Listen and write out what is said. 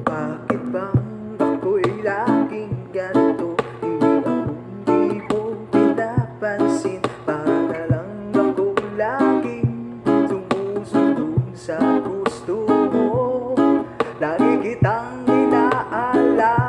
Bakit bang ako'y laging ganito? Hindi mo pinapansin. Para lang ako laging sumusunod sa gusto mo. Lagi kitang inaalala.